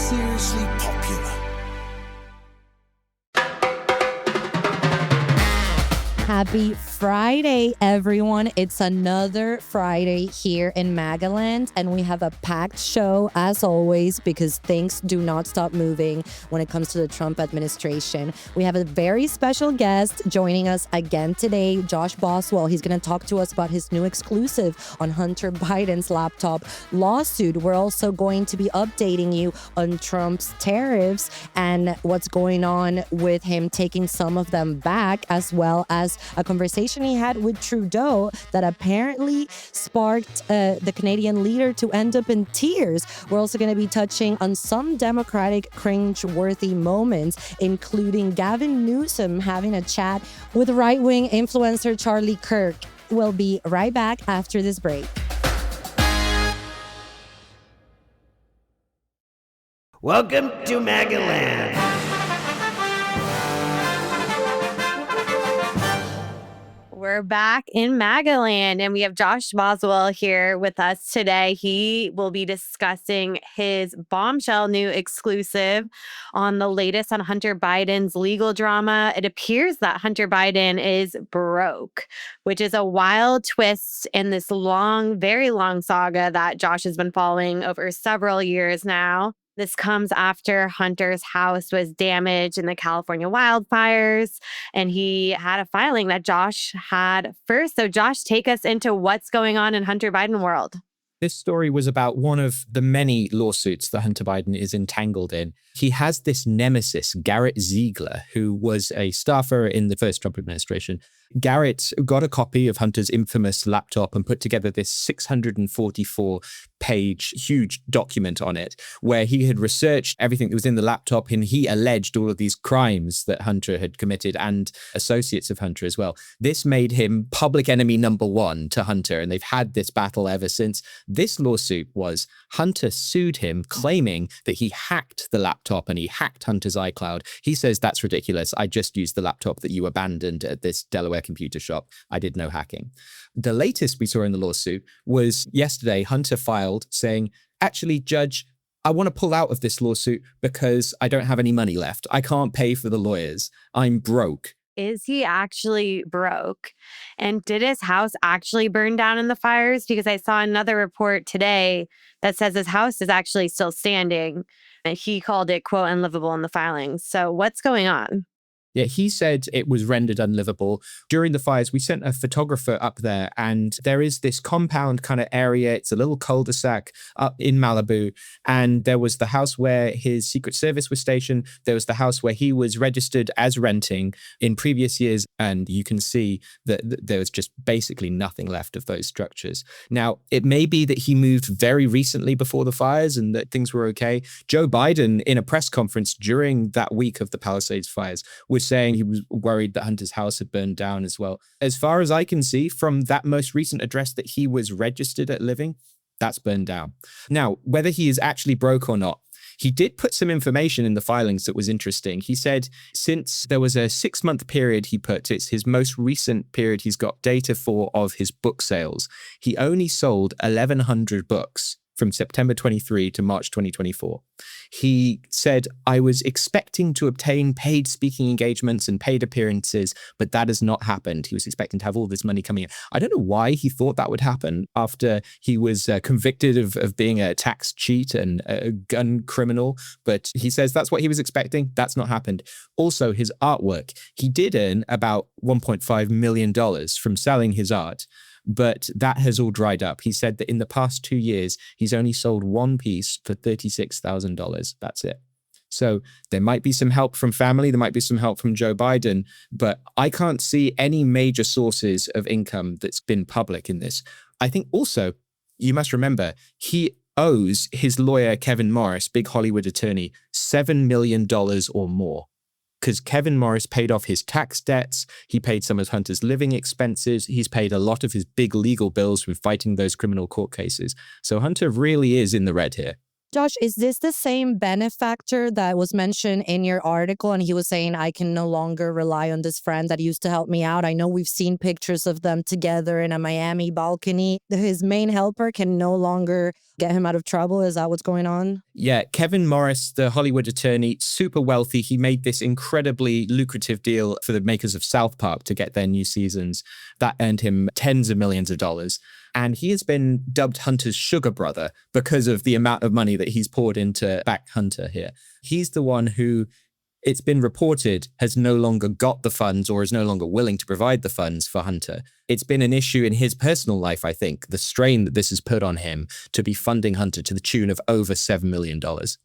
seriously popular. Happy Friday, everyone. It's another Friday here in MAGAland, and we have a packed show as always because things do not stop moving when it comes to the Trump administration. We have a very special guest joining us again today, Josh Boswell. He's going to talk to us about his new exclusive on Hunter Biden's laptop lawsuit. We're also going to be updating you on Trump's tariffs and what's going on with him taking some of them back, as well as a conversation he had with Trudeau that apparently sparked the Canadian leader to end up in tears. We're also going to be touching on some Democratic cringeworthy moments, including Gavin Newsom having a chat with right-wing influencer Charlie Kirk. We'll be right back after this break. Welcome to MAGAland. We're back in MAGAland, and we have Josh Boswell here with us today. He will be discussing his bombshell new exclusive on the latest on Hunter Biden's legal drama. It appears that Hunter Biden is broke, which is a wild twist in this long, very long saga that Josh has been following over several years now. This comes after Hunter's house was damaged in the California wildfires, and he had a filing that Josh had first. So Josh, take us into what's going on in Hunter Biden world. This story was about one of the many lawsuits that Hunter Biden is entangled in. He has this nemesis, Garrett Ziegler, who was a staffer in the first Trump administration. Garrett got a copy of Hunter's infamous laptop and put together this 644-page huge document on it, where he had researched everything that was in the laptop, and he alleged all of these crimes that Hunter had committed and associates of Hunter as well. This made him public enemy number one to Hunter, and they've had this battle ever since. This lawsuit was Hunter sued him, claiming that he hacked the laptop and he hacked Hunter's iCloud. He says that's ridiculous. I just used the laptop that you abandoned at this Delaware computer shop. I did no hacking. The latest we saw in the lawsuit was yesterday. Hunter filed saying, actually, Judge, I want to pull out of this lawsuit because I don't have any money left. I can't pay for the lawyers. I'm broke. Is he actually broke? And did his house actually burn down in the fires? Because I saw another report today that says his house is actually still standing. And he called it, quote, unlivable in the filings. So what's going on? Yeah, he said it was rendered unlivable. During the fires, we sent a photographer up there, and there is this compound kind of area. It's a little cul-de-sac up in Malibu. And there was the house where his Secret Service was stationed. There was the house where he was registered as renting in previous years. And you can see that there was just basically nothing left of those structures. Now, it may be that he moved very recently before the fires and that things were okay. Joe Biden, in a press conference during that week of the Palisades fires, was saying he was worried that Hunter's house had burned down as well. As far as I can see from that most recent address that he was registered at living, that's burned down. Now, whether he is actually broke or not, he did put some information in the filings that was interesting. He said since there was a 6-month period he put, it's his most recent period he's got data for of his book sales. He only sold 1,100 books from September 23 to March 2024. He said, I was expecting to obtain paid speaking engagements and paid appearances, but that has not happened. He was expecting to have all this money coming in. I don't know why he thought that would happen after he was convicted of being a tax cheat and a gun criminal, but he says that's what he was expecting. That's not happened. Also, his artwork. He did earn about $1.5 million from selling his art, but that has all dried up. He said that in the past 2 years, he's only sold one piece for $36,000. That's it. So there might be some help from family. There might be some help from Joe Biden, but I can't see any major sources of income that's been public in this. I think also, you must remember, he owes his lawyer, Kevin Morris, big Hollywood attorney, $7 million or more. Because Kevin Morris paid off his tax debts, he paid some of Hunter's living expenses, he's paid a lot of his big legal bills with fighting those criminal court cases. So Hunter really is in the red here. Josh, is this the same benefactor that was mentioned in your article? And he was saying, I can no longer rely on this friend that used to help me out. I know we've seen pictures of them together in a Miami balcony. His main helper can no longer get him out of trouble. Is that what's going on? Yeah, Kevin Morris, the Hollywood attorney, super wealthy. He made this incredibly lucrative deal for the makers of South Park to get their new seasons. That earned him tens of millions of dollars. And he has been dubbed Hunter's sugar brother because of the amount of money that he's poured into back Hunter here. He's the one who, it's been reported, has no longer got the funds or is no longer willing to provide the funds for Hunter. It's been an issue in his personal life, I think, the strain that this has put on him to be funding Hunter to the tune of over $7 million.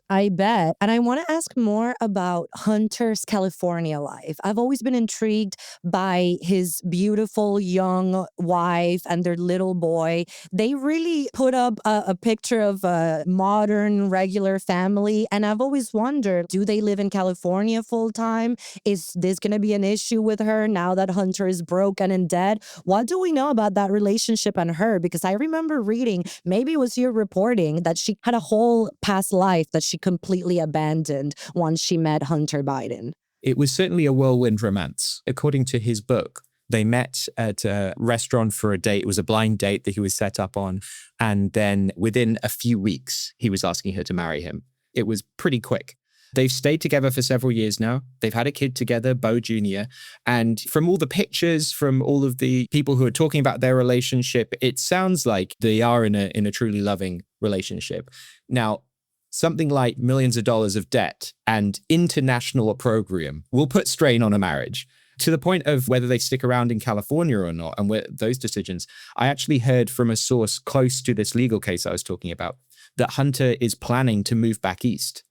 I bet. And I want to ask more about Hunter's California life. I've always been intrigued by his beautiful young wife and their little boy. They really put up a picture of a modern, regular family. And I've always wondered, do they live in California full time? Is this going to be an issue with her now that Hunter is broken and dead? What do we know about that relationship and her? Because I remember reading, maybe it was your reporting, that she had a whole past life that she completely abandoned once she met Hunter Biden. It was certainly a whirlwind romance. According to his book, they met at a restaurant for a date. It was a blind date that he was set up on. And then within a few weeks, he was asking her to marry him. It was pretty quick. They've stayed together for several years now. They've had a kid together, Bo Jr. And from all the pictures, from all of the people who are talking about their relationship, it sounds like they are in a truly loving relationship. Now, something like millions of dollars of debt and international opprobrium will put strain on a marriage. To the point of whether they stick around in California or not, and where those decisions, I actually heard from a source close to this legal case I was talking about that Hunter is planning to move back east.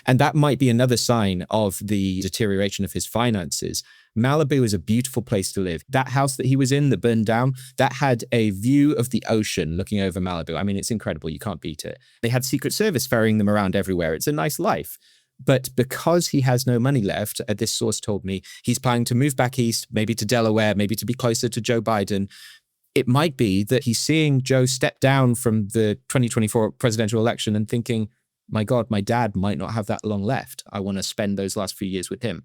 And that might be another sign of the deterioration of his finances. Malibu is a beautiful place to live. That house that he was in that burned down, that had a view of the ocean looking over Malibu. I mean, it's incredible. You can't beat it. They had Secret Service ferrying them around everywhere. It's a nice life. But because he has no money left, this source told me, he's planning to move back east, maybe to Delaware, maybe to be closer to Joe Biden. It might be that he's seeing Joe step down from the 2024 presidential election and thinking, my God, my dad might not have that long left. I want to spend those last few years with him.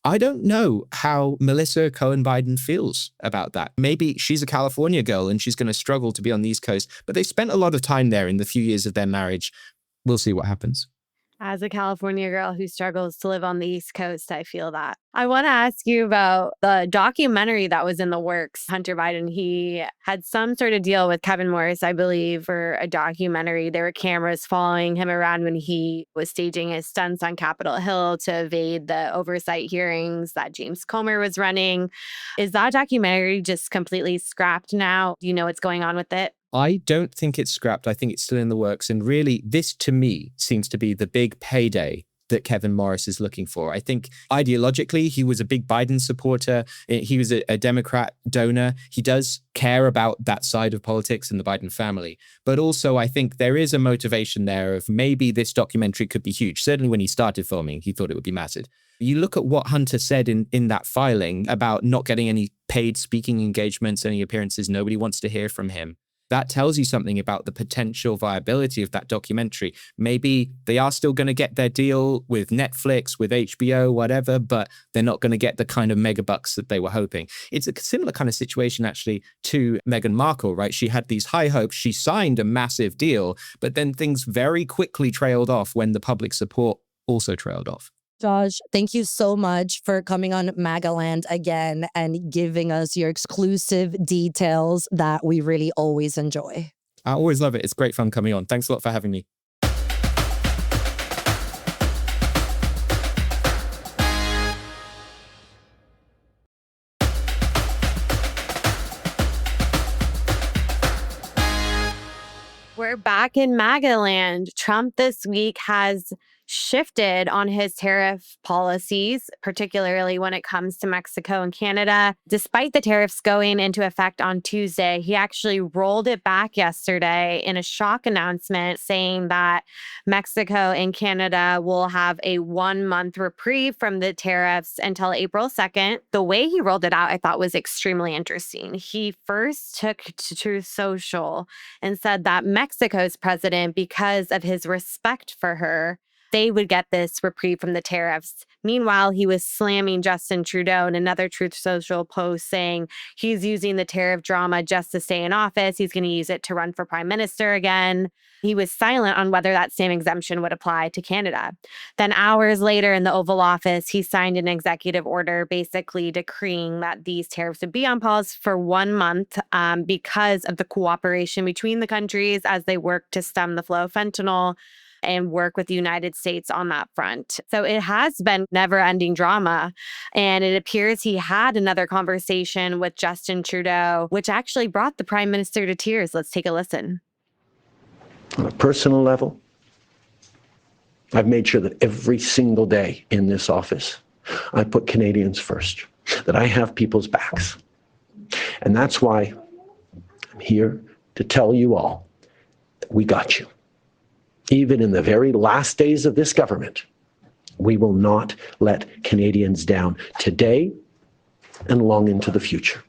I don't know how Melissa Cohen Biden feels about that. Maybe she's a California girl and she's going to struggle to be on the East Coast, but they spent a lot of time there in the few years of their marriage. We'll see what happens. As a California girl who struggles to live on the East Coast, I feel that. I want to ask you about the documentary that was in the works. Hunter Biden, he had some sort of deal with Kevin Morris, I believe, for a documentary. There were cameras following him around when he was staging his stunts on Capitol Hill to evade the oversight hearings that James Comer was running. Is that documentary just completely scrapped now? Do you know what's going on with it? I don't think it's scrapped. I think it's still in the works. And really, this to me seems to be the big payday that Kevin Morris is looking for. I think ideologically, he was a big Biden supporter. He was a Democrat donor. He does care about that side of politics and the Biden family. But also, I think there is a motivation there of maybe this documentary could be huge. Certainly when he started filming, he thought it would be massive. You look at what Hunter said in that filing about not getting any paid speaking engagements, any appearances. Nobody wants to hear from him. That tells you something about the potential viability of that documentary. Maybe they are still going to get their deal with Netflix, with HBO, whatever, but they're not going to get the kind of mega bucks that they were hoping. It's a similar kind of situation, actually, to Meghan Markle, right? She had these high hopes. She signed a massive deal, but then things very quickly trailed off when the public support also trailed off. Josh, thank you so much for coming on MAGAland again and giving us your exclusive details that we really always enjoy. I always love it. It's great fun coming on. Thanks a lot for having me. We're back in MAGAland. Trump this week has shifted on his tariff policies, particularly when it comes to Mexico and Canada. Despite the tariffs going into effect on Tuesday, he actually rolled it back yesterday in a shock announcement saying that Mexico and Canada will have a 1-month reprieve from the tariffs until April 2nd. The way he rolled it out, I thought was extremely interesting. He first took to Truth Social and said that Mexico's president, because of his respect for her, they would get this reprieve from the tariffs. Meanwhile, he was slamming Justin Trudeau in another Truth Social post saying he's using the tariff drama just to stay in office. He's going to use it to run for prime minister again. He was silent on whether that same exemption would apply to Canada. Then hours later in the Oval Office, he signed an executive order basically decreeing that these tariffs would be on pause for 1 month because of the cooperation between the countries as they work to stem the flow of fentanyl and work with the United States on that front. So it has been never-ending drama. And it appears he had another conversation with Justin Trudeau, which actually brought the prime minister to tears. Let's take a listen. On a personal level, I've made sure that every single day in this office, I put Canadians first, that I have people's backs. And that's why I'm here to tell you all that we got you. Even in the very last days of this government, we will not let Canadians down today and long into the future.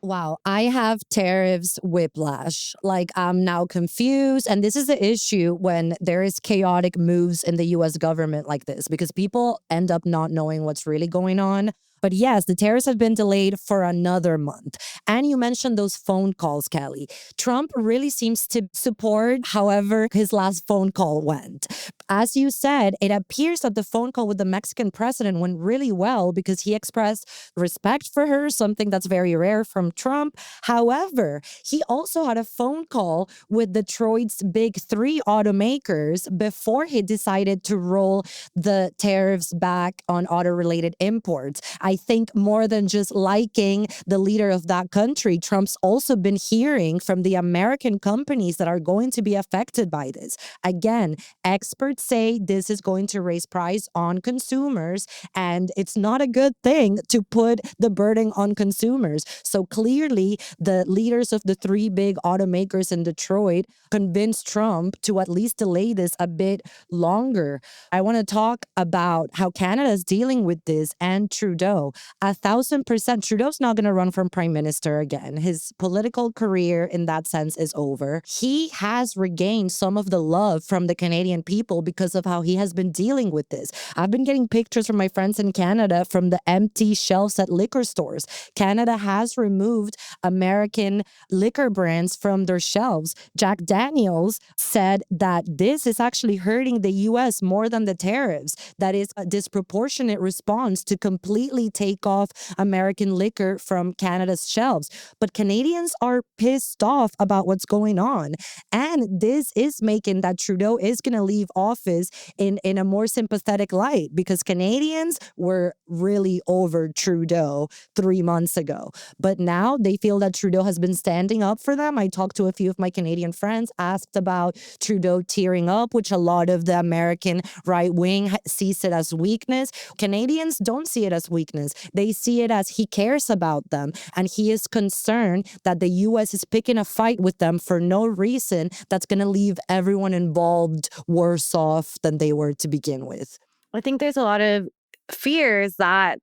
Wow, I have tariffs whiplash. Like, I'm now confused. And this is the issue when there is chaotic moves in the US government like this, because people end up not knowing what's really going on. But yes, the tariffs have been delayed for another month. And you mentioned those phone calls, Kelly. Trump really seems to support however his last phone call went. As you said, it appears that the phone call with the Mexican president went really well because he expressed respect for her, something that's very rare from Trump. However, he also had a phone call with Detroit's big three automakers before he decided to roll the tariffs back on auto-related imports. I think more than just liking the leader of that country, Trump's also been hearing from the American companies that are going to be affected by this. Again, experts say this is going to raise price on consumers, and it's not a good thing to put the burden on consumers. So clearly, the leaders of the three big automakers in Detroit convinced Trump to at least delay this a bit longer. I want to talk about how Canada is dealing with this and Trudeau. 1,000%. Trudeau's not going to run for prime minister again. His political career in that sense is over. He has regained some of the love from the Canadian people because of how he has been dealing with this. I've been getting pictures from my friends in Canada from the empty shelves at liquor stores. Canada has removed American liquor brands from their shelves. Jack Daniels said that this is actually hurting the U.S. more than the tariffs. That is a disproportionate response to completely take off American liquor from Canada's shelves. But Canadians are pissed off about what's going on. And this is making that Trudeau is going to leave office in a more sympathetic light, because Canadians were really over Trudeau 3 months ago. But now they feel that Trudeau has been standing up for them. I talked to a few of my Canadian friends, asked about Trudeau tearing up, which a lot of the American right wing sees it as weakness. Canadians don't see it as weakness. They see it as he cares about them, and he is concerned that the U.S. is picking a fight with them for no reason that's going to leave everyone involved worse off than they were to begin with. I think there's a lot of fears that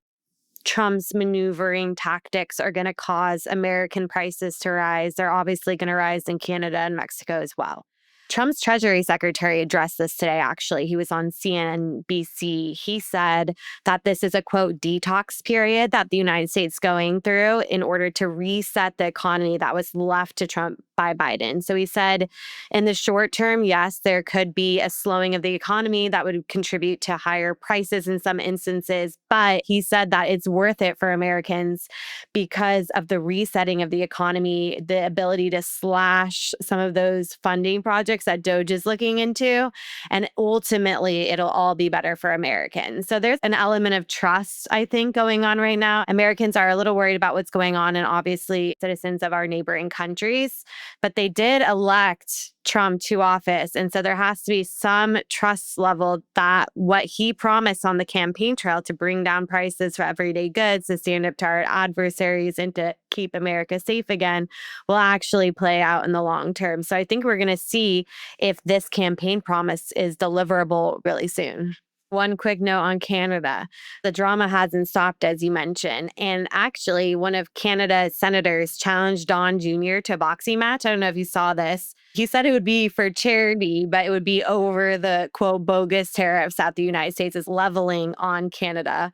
Trump's maneuvering tactics are going to cause American prices to rise. They're obviously going to rise in Canada and Mexico as well. Trump's Treasury Secretary addressed this today, actually. He was on CNBC. He said that this is a, quote, detox period that the United States is going through in order to reset the economy that was left to Trump by Biden. So he said in the short term, yes, there could be a slowing of the economy that would contribute to higher prices in some instances. But he said that it's worth it for Americans because of the resetting of the economy, the ability to slash some of those funding projects that DOGE is looking into. And ultimately, it'll all be better for Americans. So there's an element of trust, I think, going on right now. Americans are a little worried about what's going on, and obviously citizens of our neighboring countries. But they did elect Trump to office. And so there has to be some trust level that what he promised on the campaign trail to bring down prices for everyday goods, to stand up to our adversaries, and to keep America safe again will actually play out in the long term. So I think we're going to see if this campaign promise is deliverable really soon. One quick note on Canada. The drama hasn't stopped, as you mentioned. And actually, one of Canada's senators challenged Don Jr. to a boxing match. I don't know if you saw this. He said it would be for charity, but it would be over the, quote, bogus tariffs that the United States is leveling on Canada,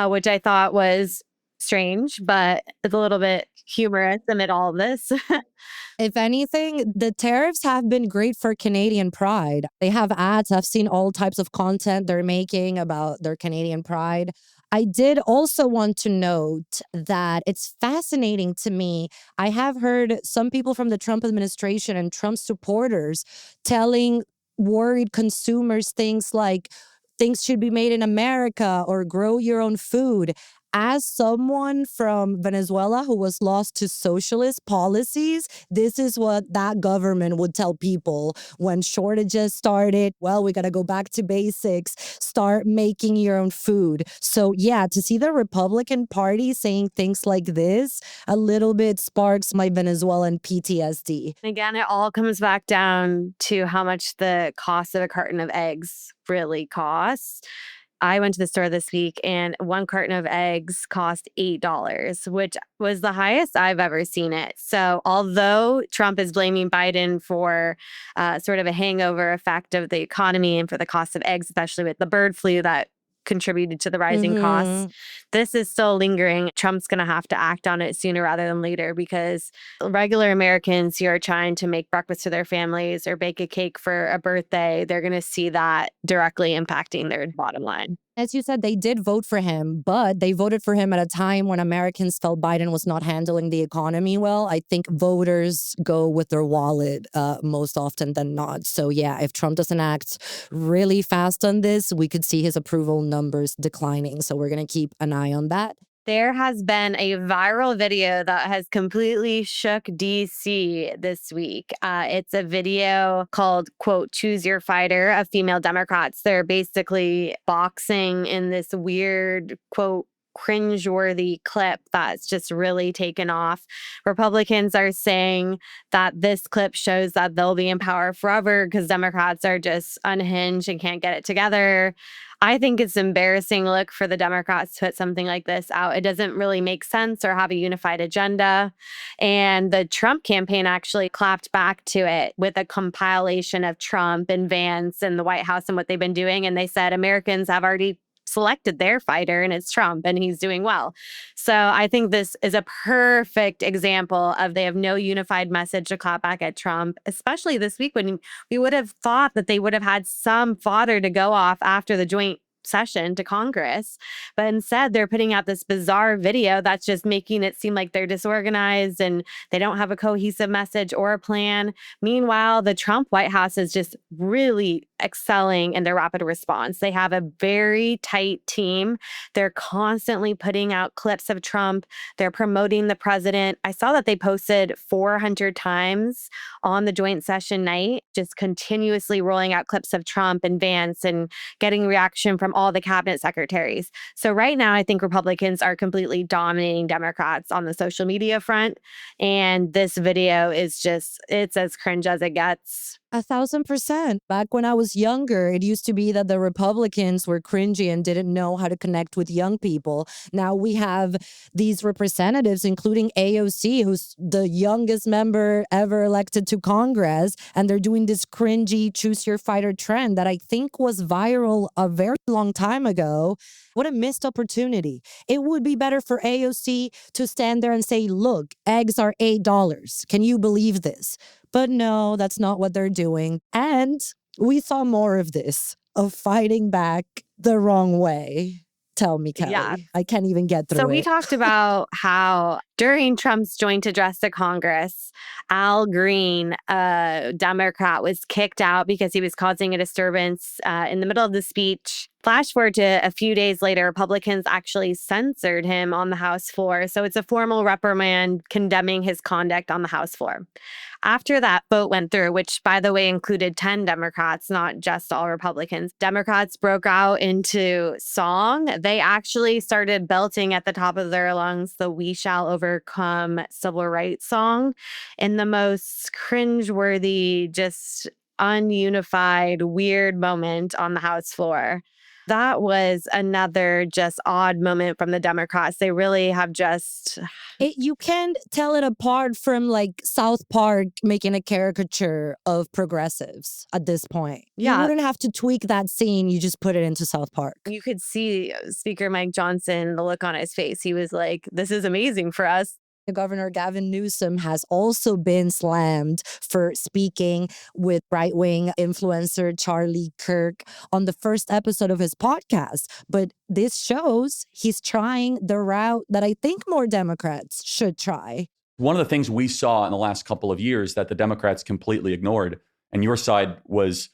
which I thought was strange, but it's a little bit humorous amid all of this. If anything, the tariffs have been great for Canadian pride. They have ads. I've seen all types of content they're making about their Canadian pride. I did also want to note that it's fascinating to me. I have heard some people from the Trump administration and Trump supporters telling worried consumers things like, things should be made in America or grow your own food. As someone from Venezuela who was lost to socialist policies, this is what that government would tell people when shortages started. Well, we got to go back to basics, start making your own food. So, yeah, to see the Republican Party saying things like this a little bit sparks my Venezuelan PTSD. Again, it all comes back down to how much the cost of a carton of eggs really costs. I went to the store this week and one carton of eggs cost $8, which was the highest I've ever seen it. So although Trump is blaming Biden for sort of a hangover effect of the economy and for the cost of eggs, especially with the bird flu that contributed to the rising costs, this is still lingering. Trump's going to have to act on it sooner rather than later, because regular Americans who are trying to make breakfast for their families or bake a cake for a birthday, they're going to see that directly impacting their bottom line. As you said, they did vote for him, but they voted for him at a time when Americans felt Biden was not handling the economy well. I think voters go with their wallet most often than not. So yeah, if Trump doesn't act really fast on this, we could see his approval numbers declining. So we're going to keep an eye on that. There has been a viral video that has completely shook DC this week. It's a video called, quote, Choose Your Fighter of female Democrats. They're basically boxing in this weird, quote, cringeworthy clip that's just really taken off. Republicans are saying that this clip shows that they'll be in power forever because Democrats are just unhinged and can't get it together. I think it's an embarrassing look for the Democrats to put something like this out. It doesn't really make sense or have a unified agenda. And the Trump campaign actually clapped back to it with a compilation of Trump and Vance and the White House and what they've been doing. And they said Americans have already selected their fighter, and it's Trump, and he's doing well. So I think this is a perfect example of they have no unified message to clap back at Trump, especially this week when we would have thought that they would have had some fodder to go off after the joint session to Congress. But instead, they're putting out this bizarre video that's just making it seem like they're disorganized and they don't have a cohesive message or a plan. Meanwhile, the Trump White House is just really excelling in their rapid response. They have a very tight team. They're constantly putting out clips of Trump. They're promoting the president. I saw that they posted 400 times on the joint session night, just continuously rolling out clips of Trump and Vance and getting reaction from all the cabinet secretaries. So right now, I think Republicans are completely dominating Democrats on the social media front. And this video is just, it's as cringe as it gets. 1,000%. Back when I was younger, it used to be that the Republicans were cringy and didn't know how to connect with young people. Now we have these representatives, including AOC, who's the youngest member ever elected to Congress, and they're doing this cringy choose your fighter trend that I think was viral a very long time ago. What a missed opportunity. It would be better for AOC to stand there and say, look, eggs are $8. Can you believe this? But no, that's not what they're doing. And we saw more of this, of fighting back the wrong way. Tell me, Kelly. Yeah. I can't even get through it. So we talked about how During Trump's joint address to Congress, Al Green, a Democrat, was kicked out because he was causing a disturbance in the middle of the speech. Flash forward to a few days later, Republicans actually censored him on the House floor. So it's a formal reprimand condemning his conduct on the House floor. After that vote went through, which, by the way, included 10 Democrats, not just all Republicans, Democrats broke out into song. They actually started belting at the top of their lungs the "We Shall Overcome" civil rights song in the most cringeworthy, just ununified, weird moment on the House floor. That was another just odd moment from the Democrats. They really have just You can't tell it apart from like South Park making a caricature of progressives at this point. Yeah. You wouldn't have to tweak that scene. You just put it into South Park. you could see Speaker Mike Johnson, the look on his face. He was like, this is amazing for us. Governor Gavin Newsom has also been slammed for speaking with right-wing influencer Charlie Kirk on the first episode of his podcast. But this shows he's trying the route that I think more Democrats should try. One of the things we saw in the last couple of years that the Democrats completely ignored, and your side was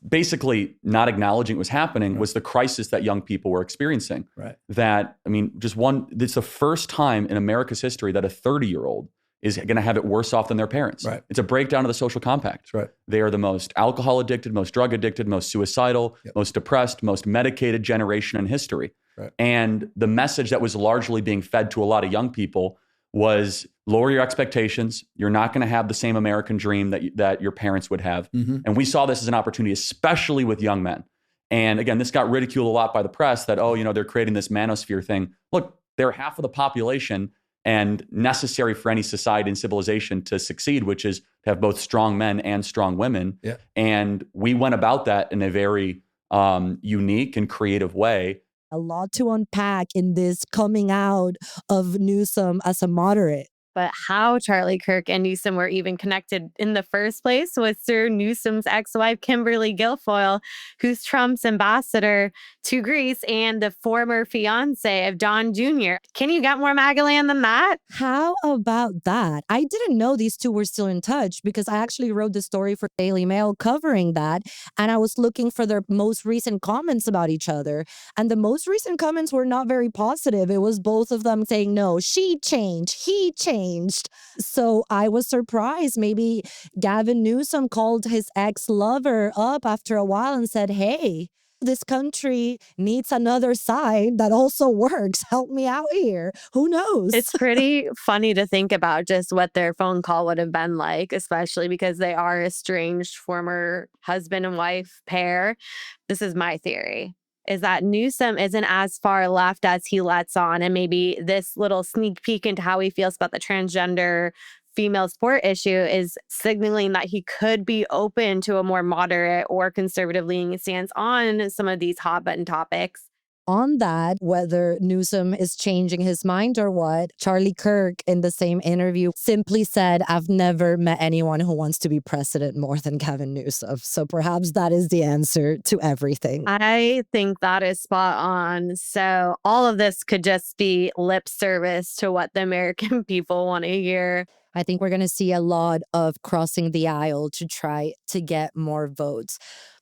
basically not acknowledging it was happening, was the crisis that young people were experiencing. Right. That, I mean, it's the first time in America's history that a 30-year-old is going to have it worse off than their parents. Right. It's a breakdown of the social compact. Right. They are the most alcohol addicted, most drug addicted, most suicidal, most depressed, most medicated generation in history. Right. And the message that was largely being fed to a lot of young people was lower your expectations. You're not going to have the same American dream that your parents would have. Mm-hmm. And we saw this as an opportunity, especially with young men. And again, this got ridiculed a lot by the press that, they're creating this manosphere thing. Look, they're half of the population and necessary for any society and civilization to succeed, which is to have both strong men and strong women. Yeah. And we went about that in a very unique and creative way. A lot to unpack in this coming out of Newsom as a moderate. But how Charlie Kirk and Newsom were even connected in the first place was through Newsom's ex-wife, Kimberly Guilfoyle, who's Trump's ambassador to Greece and the former fiance of Don Jr. Can you get more MAGAland than that? How about that? I didn't know these two were still in touch because I actually wrote the story for Daily Mail covering that. And I was looking for their most recent comments about each other. And the most recent comments were not very positive. It was both of them saying, no, she changed, he changed. So I was surprised. Maybe Gavin Newsom called his ex-lover up after a while and said, hey, this country needs another side that also works. Help me out here. Who knows? It's pretty funny to think about just what their phone call would have been like, especially because they are estranged former husband and wife pair. This is my theory, is that Newsom isn't as far left as he lets on. And maybe this little sneak peek into how he feels about the transgender female sport issue is signaling that he could be open to a more moderate or conservative leaning stance on some of these hot button topics. On that, whether Newsom is changing his mind or what, Charlie Kirk in the same interview simply said, I've never met anyone who wants to be president more than Gavin Newsom. So perhaps that is the answer to everything. I think that is spot on. So all of this could just be lip service to what the American people want to hear. I think we're going to see a lot of crossing the aisle to try to get more votes.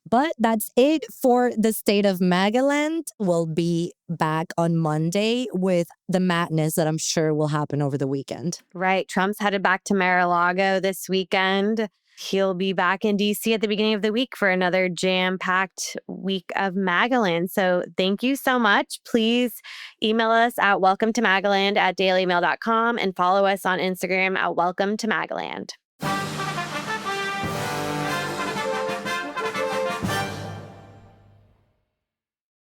But that's it for the state of MAGAland. We'll be back on Monday with the madness that I'm sure will happen over the weekend. Right. Trump's headed back to Mar-a-Lago this weekend. He'll be back in D.C. at the beginning of the week for another jam-packed week of MAGAland. So thank you so much. Please email us at welcometomagaland@dailymail.com and follow us on Instagram at welcometomagaland.